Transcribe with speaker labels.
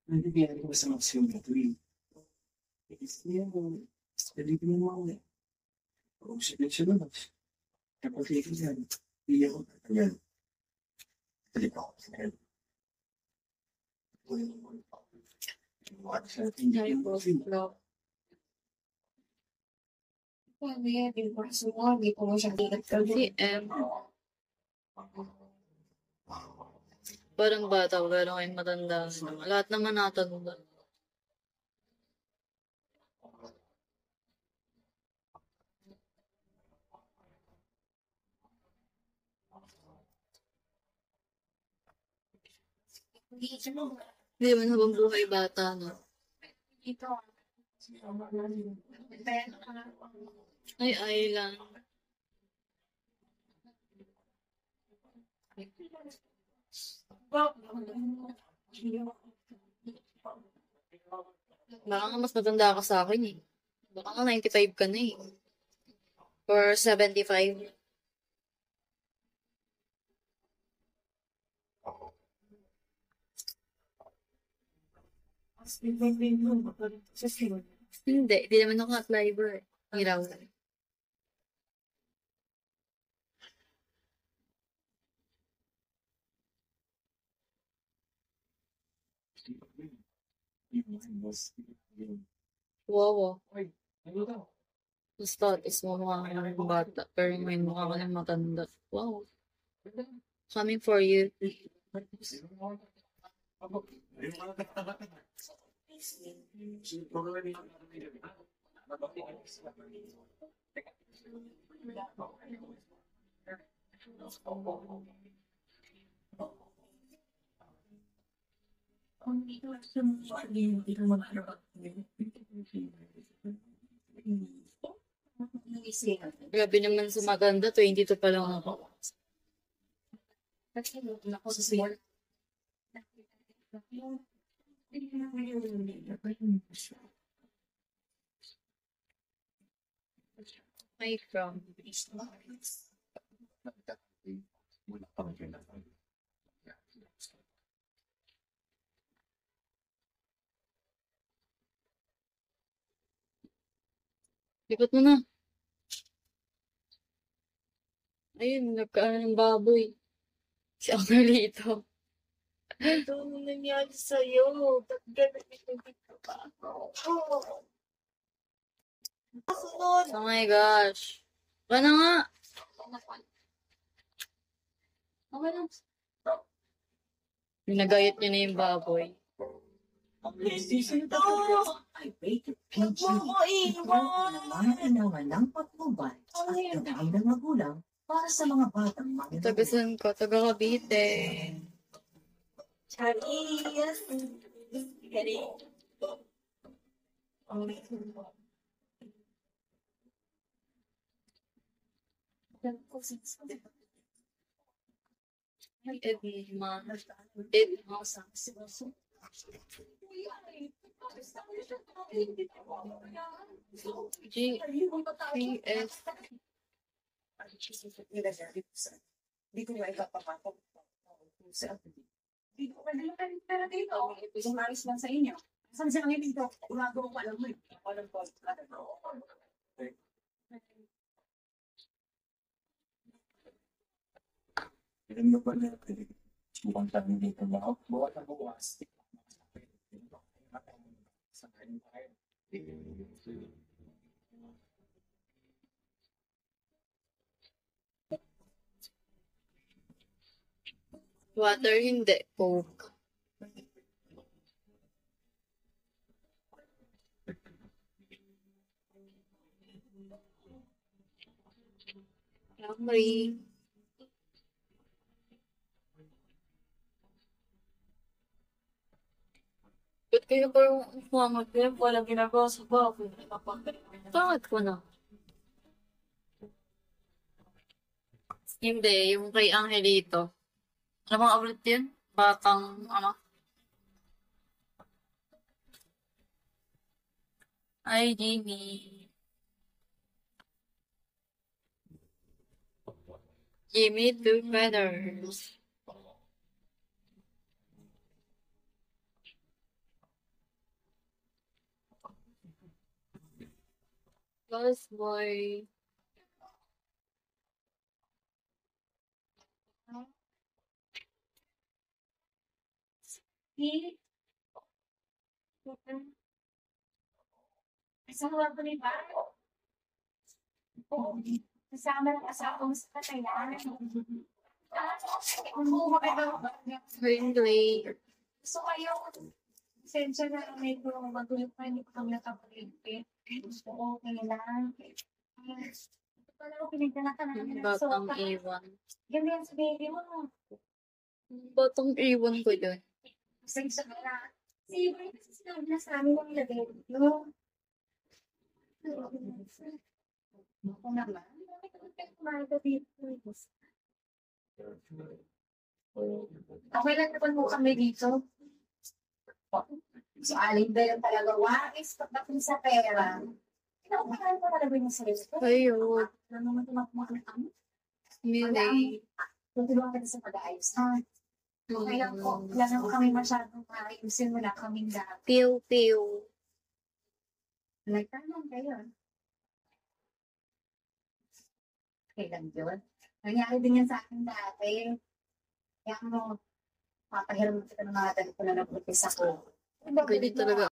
Speaker 1: Nabibigyan ko sa maximum na tuwing. Isipin mo, dalipin mo ako eh. Kung siya na, kapag ikaw yan, hindi ako tatagal. Dalip ako sa kanya.
Speaker 2: Ay, bro. Paano yan? Hindi ko kasi mo, hindi ko siya digat kasi.
Speaker 3: Parang bata, pero ngayon matanda. Lahat naman natanda. Hindi man habang buhay bata, no?
Speaker 2: Ito.
Speaker 3: Ay lang. Baka nga mas matanda ka sa akin eh. Baka nga 95 ka na eh. Or 75. Hindi naman ako at-liver. Hiraw. Wow. Basta is mo mukha ka ng bata. Pero ngayon mukha ka ng matanda. Wow. Coming for you. Grabe naman sa maganda. 22 pa lang ako.
Speaker 2: Ako sa small.
Speaker 3: Ay, from. Likot mo na. Ayun, nagkaan ng baboy. Si Angelito.
Speaker 2: Ito ano nangyari sa'yo? Ba't ganun pa ako? Kasunod!
Speaker 3: Oh my gosh. Paano nga?
Speaker 2: Okay lang.
Speaker 3: Pinagayat niyo na yung baboy.
Speaker 2: Season to!
Speaker 4: I rated
Speaker 2: Huwag
Speaker 4: PG.
Speaker 2: mo ko iwan!
Speaker 4: Kailangan ng patnubay at gagawin ng magulang para sa mga batang mga
Speaker 3: Tagasan ko, taga Cavite.
Speaker 2: Charis! Gari.
Speaker 3: Edma. G. PS.
Speaker 4: Hindi ko nga ipapapatong sa
Speaker 2: Dito ka nila pera dito. Isang alis lang sa inyo. Saan siya ngayon dito? Ulago mo alam mo eh. Walang call.
Speaker 1: Ilan na ba na mukhang tayo dito ba? Buwan na buwas. Sa kanin tayo.
Speaker 3: Water, hindi. Coke. Camry. Ba't kayo parang umangat kayo? Walang ginagawa sa bago. Bakit ko na? Hindi, yung kay Angelito. Ano bang ulit yun? Batang, ano? Ay, Jimmy. Jimmy Two Feathers. Lost boy.
Speaker 2: Kasama ko ni ba? Oo. Kasama ng asawa mo sa katayan. Oo, maganda.
Speaker 3: Friendly.
Speaker 2: So, ayaw. Sensya na medyo magulo pa. Hindi ko kami nakapaligpit. So, okay lang. Ito pala ako pinagdala ka namin. So,
Speaker 3: Batang iwan.
Speaker 2: ganyan sa baby mo.
Speaker 3: Batang iwan ko dun.
Speaker 2: Sensya ka na. Si Ibrahim kasi sinabi na sa amin ng ilagay dito. Ako naman. Bakit ako pinagkumain dito? Okay lang naman po kami dito. So, alin ba yung talaga wais pagdating sa pera? Pinaupahan ko talaga yung sarili ko.
Speaker 3: Ayun.
Speaker 2: Ano naman tumakumakan kami?
Speaker 3: Milay.
Speaker 2: Tutulungan kita sa pag-aayos, ha? Okay lang po. Wala naman kami masyadong maayusin. Wala kaming dati.
Speaker 3: Piw-piw.
Speaker 2: Nagtanong kayo. Okay lang yun. Nangyari din yan sa akin dati. Kaya mo, papahiram kita ng mga dali ko na nabupis ako.
Speaker 3: Ganyan talaga